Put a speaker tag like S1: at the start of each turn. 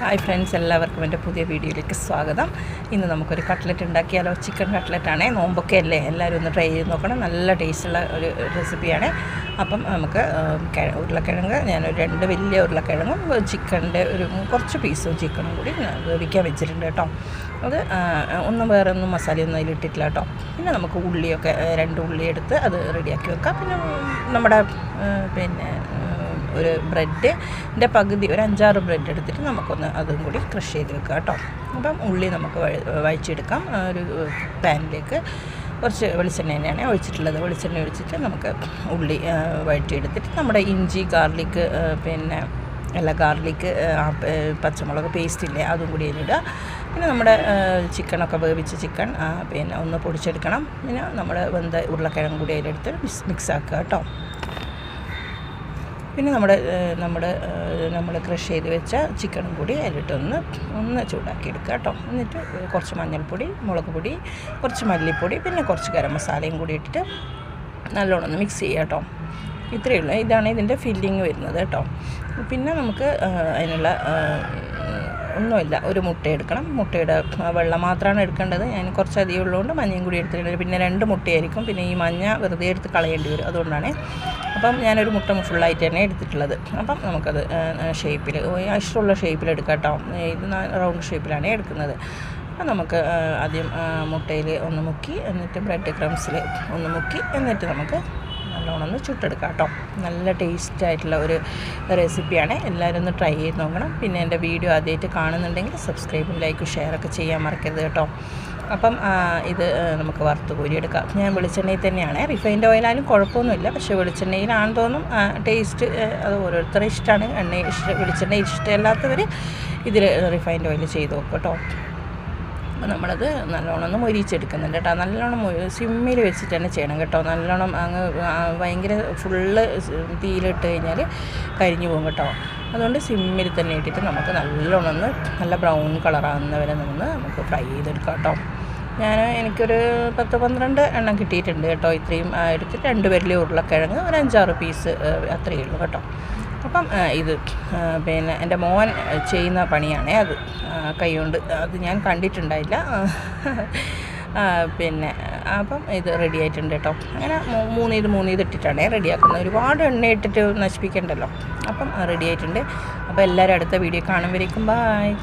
S1: Hi friends, എല്ലാവർക്കും എൻ്റെ പുതിയ വീഡിയോയിലേക്ക് സ്വാഗതം. ഇന്ന് നമുക്കൊരു കട്ട്ലറ്റ് ഉണ്ടാക്കിയാലോ. ചിക്കൻ കട്ട്ലറ്റാണ്. നോമ്പൊക്കെ അല്ലേ, എല്ലാവരും ഒന്ന് ട്രൈ ചെയ്ത് നോക്കണം. നല്ല ടേസ്റ്റുള്ള ഒരു റെസിപ്പിയാണ്. അപ്പം നമുക്ക് ഉരുളക്കിഴങ്ങ്, ഞാനൊരു 2 വലിയ ഉരുളക്കിഴങ്ങും ചിക്കൻ്റെ ഒരു കുറച്ച് പീസും ചിക്കനും കൂടി വേവിക്കാൻ വെച്ചിട്ടുണ്ട് കേട്ടോ. അത് വേറെ ഒന്നും മസാലയൊന്നും അതിലിട്ടിട്ടില്ല കേട്ടോ. പിന്നെ നമുക്ക് ഉള്ളിയൊക്കെ 2 ഉള്ളി എടുത്ത് അത് റെഡിയാക്കി വെക്കാം. പിന്നെ നമ്മുടെ ഒരു ബ്രെഡിൻ്റെ പകുതി, ഒരു 5-6 ബ്രെഡ് എടുത്തിട്ട് നമുക്കൊന്ന് അതും കൂടി ക്രഷ് ചെയ്ത് വെക്കാം കേട്ടോ. അപ്പം ഉള്ളി നമുക്ക് വഴിച്ചെടുക്കാം. ഒരു പാനിലേക്ക് കുറച്ച് വെളിച്ചെണ്ണ തന്നെയാണ് ഒഴിച്ചിട്ടുള്ളത്. വെളിച്ചെണ്ണ ഒഴിച്ചിട്ട് നമുക്ക് ഉള്ളി വഴറ്റിയെടുത്തിട്ട് നമ്മുടെ ഇഞ്ചി, ഗാർലിക്ക്, ഗാർലിക്ക്, പച്ചമുളക് പേസ്റ്റ് ഇല്ലേ, അതും കൂടി അതിലിടുക. പിന്നെ നമ്മുടെ ചിക്കനൊക്കെ വേവിച്ച ചിക്കൻ ഒന്ന് പൊടിച്ചെടുക്കണം. പിന്നെ നമ്മൾ വെന്ത ഉരുളക്കിഴങ്ങ് കൂടി അതിലെടുത്ത് മിക്സ് ആക്കുക കേട്ടോ. പിന്നെ നമ്മൾ ക്രഷ് ചെയ്ത് വെച്ച ചിക്കനും കൂടി അതിലിട്ടൊന്ന് ചൂടാക്കി എടുക്കുക കേട്ടോ. എന്നിട്ട് കുറച്ച് മഞ്ഞൾപ്പൊടി, മുളക് പൊടി, കുറച്ച് മല്ലിപ്പൊടി, പിന്നെ കുറച്ച് ഗരം മസാലയും കൂടി ഇട്ടിട്ട് നല്ലോണം ഒന്ന് മിക്സ് ചെയ്യുക കേട്ടോ. ഇത്രയേ ഉള്ളൂ. ഇതാണ് ഇതിൻ്റെ ഫില്ലിങ് വരുന്നത് കേട്ടോ. പിന്നെ നമുക്ക് അതിനുള്ള ഒന്നുമില്ല, ഒരു മുട്ട എടുക്കണം. മുട്ടയുടെ വെള്ളം മാത്രമാണ് എടുക്കേണ്ടത്. ഞാൻ കുറച്ചധികം ഉള്ളതുകൊണ്ട് മഞ്ഞയും കൂടി എടുത്തിട്ടുണ്ട്. പിന്നെ 2 മുട്ടയായിരിക്കും. പിന്നെ ഈ മഞ്ഞ വെറുതെ എടുത്ത് കളയേണ്ടി വരും, അതുകൊണ്ടാണ്. അപ്പം ഞാനൊരു മുട്ട ഫുള്ളായിട്ട് തന്നെ എടുത്തിട്ടുള്ളത്. അപ്പം നമുക്കത് ഷേപ്പിൽ, ഇഷ്ടമുള്ള ഷേപ്പിലെടുക്കാം കേട്ടോ. ഇത് റൗണ്ട് ഷേപ്പിലാണ് എടുക്കുന്നത്. അപ്പം നമുക്ക് ആദ്യം മുട്ടയിൽ ഒന്ന് മുക്കി, എന്നിട്ട് ബ്രെഡ് ക്രംസിൽ ഒന്ന് മുക്കി, എന്നിട്ട് നമുക്ക് നല്ലോണം ഒന്ന് ചുട്ടെടുക്കാം കേട്ടോ. നല്ല ടേസ്റ്റായിട്ടുള്ള ഒരു റെസിപ്പിയാണ്. എല്ലാവരും ഒന്ന് ട്രൈ ചെയ്ത് നോക്കണം. പിന്നെ എൻ്റെ വീഡിയോ ആദ്യമായിട്ട് കാണുന്നുണ്ടെങ്കിൽ സബ്സ്ക്രൈബും ലൈക്കും ഷെയറൊക്കെ ചെയ്യാൻ മറക്കരുത് കേട്ടോ. അപ്പം ഇത് നമുക്ക് വറുത്ത് കോരിയെടുക്കാം. ഞാൻ വെളിച്ചെണ്ണയിൽ തന്നെയാണ്. റിഫൈൻഡ് ഓയിലായാലും കുഴപ്പമൊന്നുമില്ല, പക്ഷേ വെളിച്ചെണ്ണയിലാണെന്ന് തോന്നും ടേസ്റ്റ്. അത് ഓരോരുത്തരുടെ ഇഷ്ടമാണ്. വെളിച്ചെണ്ണ ഇഷ്ടമല്ലാത്തവർ ഇതിൽ റിഫൈൻഡ് ഓയിൽ ചെയ്ത് നോക്കും കേട്ടോ. അപ്പോൾ നമ്മളത് നല്ലോണം ഒന്ന് മൊരിച്ചെടുക്കുന്നുണ്ട് കേട്ടോ. നല്ലോണം സിമ്മിൽ വെച്ചിട്ട് തന്നെ ചെയ്യണം കേട്ടോ. നല്ലോണം ഭയങ്കര ഫുള്ള് തീയിലിട്ട് കഴിഞ്ഞാൽ കരിഞ്ഞു പോകും കേട്ടോ. അതുകൊണ്ട് സിമ്മിൽ തന്നെ ഇട്ടിട്ട് നമുക്ക് നല്ലോണം നല്ല ബ്രൗൺ കളറാകുന്നവരെ നമുക്ക് ഫ്രൈ ചെയ്തെടുക്കാം കേട്ടോ. എനിക്കൊരു 10-12 എണ്ണം കിട്ടിയിട്ടുണ്ട് കേട്ടോ. ഇത്രയും എടുത്തിട്ട് 2 വലിയ ഉരുളക്കിഴങ്ങ്, ഒരു 5-6 പീസ്, അത്രയേ ഉള്ളൂ കേട്ടോ. അപ്പം ഇത് എൻ്റെ മോൻ ചെയ്യുന്ന പണിയാണേ അത്, കൈകൊണ്ട്. അത് ഞാൻ കണ്ടിട്ടുണ്ടായില്ല. അപ്പം ഇത് റെഡി ആയിട്ടുണ്ട് കേട്ടോ. അങ്ങനെ 3 ഇട്ടിട്ടാണ് റെഡിയാക്കുന്നത്. ഒരുപാട് എണ്ണ ഇട്ടിട്ട് നശിപ്പിക്കണ്ടല്ലോ. അപ്പം റെഡി ആയിട്ടുണ്ട്. അപ്പോൾ എല്ലാവരും അടുത്ത വീഡിയോ കാണുമ്പോഴേക്കും ബായ്.